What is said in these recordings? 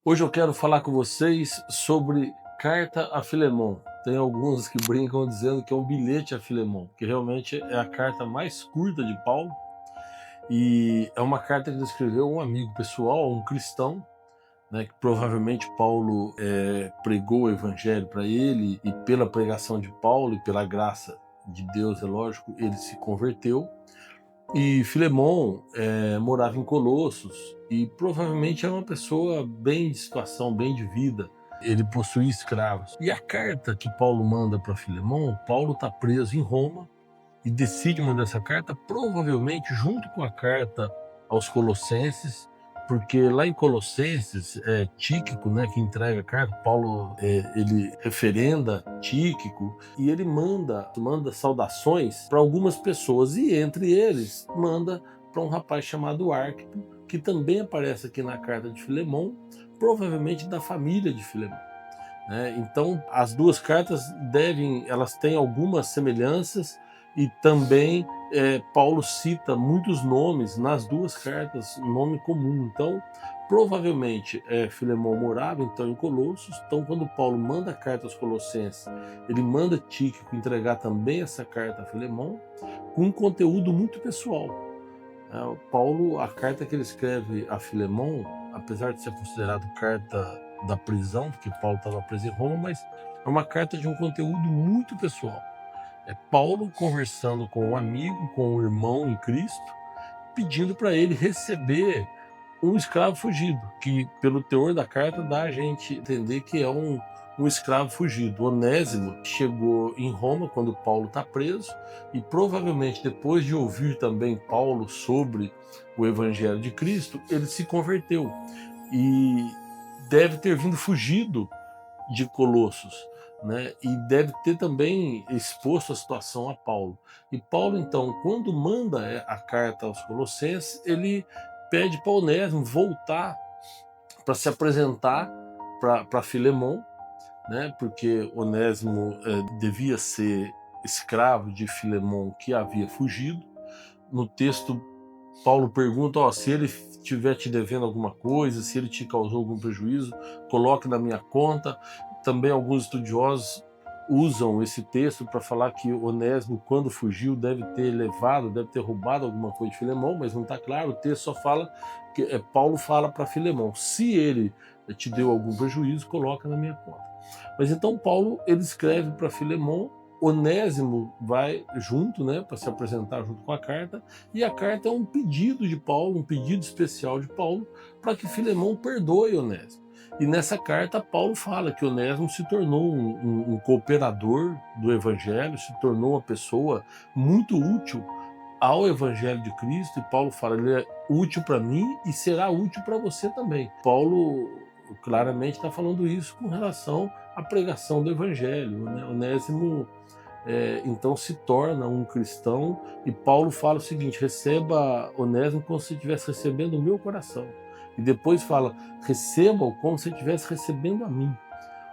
Hoje eu quero falar com vocês sobre carta a Filemon. Tem alguns que brincam dizendo que é um bilhete a Filemon, que realmente é a carta mais curta de Paulo e é uma carta que ele escreveu a um amigo pessoal, um cristão, né, que provavelmente Paulo pregou o evangelho para ele e pela pregação de Paulo e pela graça de Deus, é lógico, ele se converteu. E Filemon morava em Colossos e provavelmente era uma pessoa bem de situação, bem de vida. Ele possuía escravos. E a carta que Paulo manda para Filemon, Paulo está preso em Roma e decide mandar essa carta, provavelmente junto com a carta aos Colossenses, porque lá em Colossenses, Tíquico, né, que entrega a carta, Paulo ele referenda Tíquico e ele manda saudações para algumas pessoas e entre eles manda para um rapaz chamado Arquipo, que também aparece aqui na carta de Filemon, provavelmente da família de Filemon. Então, as duas cartas elas têm algumas semelhanças e também Paulo cita muitos nomes nas duas cartas, nome comum. Então, provavelmente Filemon morava então em Colossos. Então, quando Paulo manda a carta aos Colossenses, ele manda Tíquico entregar também essa carta a Filemon com um conteúdo muito pessoal. Paulo, a carta que ele escreve a Filemon, apesar de ser considerado carta da prisão, porque Paulo estava preso em Roma, mas é uma carta de um conteúdo muito pessoal. É Paulo conversando com um amigo, com um irmão em Cristo, pedindo para ele receber um escravo fugido, que pelo teor da carta dá a gente entender que é um escravo fugido. Onésimo chegou em Roma quando Paulo está preso e provavelmente depois de ouvir também Paulo sobre o Evangelho de Cristo, ele se converteu e deve ter vindo fugido de Colossos, né? E deve ter também exposto a situação a Paulo. E Paulo, então, quando manda a carta aos Colossenses, ele pede para Onésimo voltar para se apresentar para Filemon, né? Porque Onésimo devia ser escravo de Filemon que havia fugido. No texto, Paulo pergunta, se ele estiver te devendo alguma coisa, se ele te causou algum prejuízo, coloque na minha conta. Também alguns estudiosos usam esse texto para falar que Onésimo, quando fugiu, deve ter roubado alguma coisa de Filemon, mas não está claro. O texto só fala que Paulo fala para Filemon, se ele te deu algum prejuízo, coloca na minha conta. Mas então Paulo ele escreve para Filemon, Onésimo vai junto, né, para se apresentar junto com a carta, e a carta é um pedido de Paulo, um pedido especial de Paulo, para que Filemon perdoe Onésimo. E nessa carta Paulo fala que Onésimo se tornou um cooperador do Evangelho, se tornou uma pessoa muito útil ao Evangelho de Cristo, e Paulo fala, ele é útil para mim e será útil para você também. Paulo claramente está falando isso com relação à pregação do Evangelho, né? Onésimo então se torna um cristão e Paulo fala o seguinte, receba Onésimo como se estivesse recebendo o meu coração. E depois fala, receba-o como se estivesse recebendo a mim.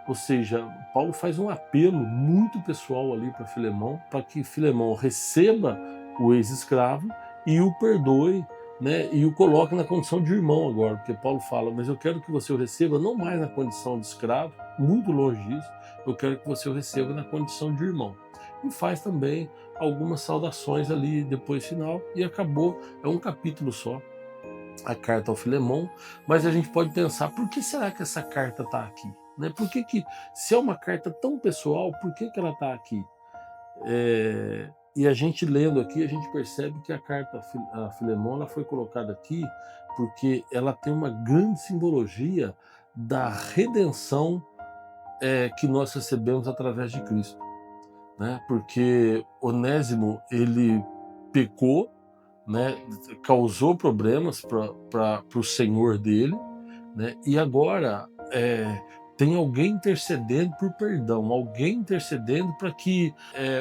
Ou seja, Paulo faz um apelo muito pessoal ali para Filemon, para que Filemon receba o ex-escravo e o perdoe, né, e o coloque na condição de irmão agora, porque Paulo fala, mas eu quero que você o receba não mais na condição de escravo, muito longe disso, eu quero que você o receba na condição de irmão. E faz também algumas saudações ali depois final, e acabou, é um capítulo só, a carta ao Filemon, mas a gente pode pensar, por que será que essa carta está aqui? Né? Por que, se é uma carta tão pessoal, por que ela está aqui? E a gente lendo aqui, a gente percebe que a carta a Filemon ela foi colocada aqui porque ela tem uma grande simbologia da redenção que nós recebemos através de Cristo. Né? Porque Onésimo, ele pecou, né? Causou problemas para o senhor dele, né? E agora tem alguém intercedendo por perdão, alguém intercedendo para que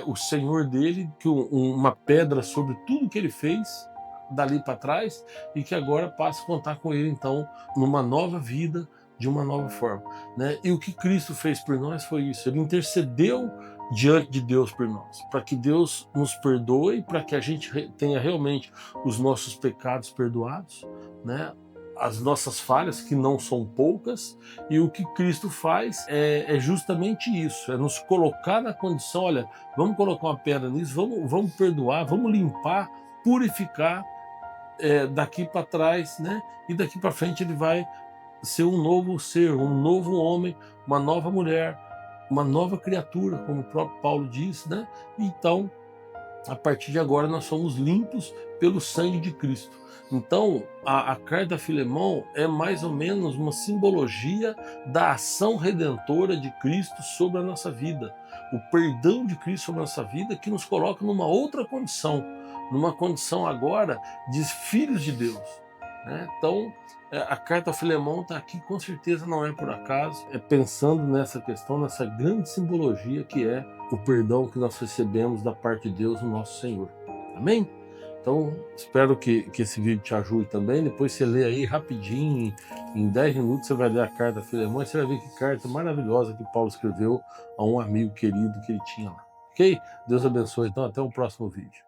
o senhor dele, que uma pedra sobre tudo que ele fez dali para trás, e que agora passe a contar com ele então numa nova vida, de uma nova forma, né? E o que Cristo fez por nós foi isso, ele intercedeu diante de Deus por nós, para que Deus nos perdoe, para que a gente tenha realmente os nossos pecados perdoados, né? as nossas falhas, que não são poucas, e o que Cristo faz é justamente isso, é nos colocar na condição, olha, vamos colocar uma pedra nisso, vamos perdoar, vamos limpar, purificar, daqui para trás, né? E daqui para frente ele vai ser um novo ser, um novo homem, uma nova mulher, uma nova criatura, como o próprio Paulo diz, né? Então, a partir de agora nós somos limpos pelo sangue de Cristo. Então, a carta a Filemão é mais ou menos uma simbologia da ação redentora de Cristo sobre a nossa vida. O perdão de Cristo sobre a nossa vida que nos coloca numa outra condição, numa condição agora de filhos de Deus, né? Então, a carta a Filemão está aqui, com certeza não é por acaso, é pensando nessa questão, nessa grande simbologia que é o perdão que nós recebemos da parte de Deus, o nosso Senhor. Amém? Então, espero que esse vídeo te ajude também. Depois você lê aí rapidinho, em 10 minutos você vai ler a carta a Filemão e você vai ver que carta maravilhosa que Paulo escreveu a um amigo querido que ele tinha lá. Ok? Deus abençoe. Então, até o próximo vídeo.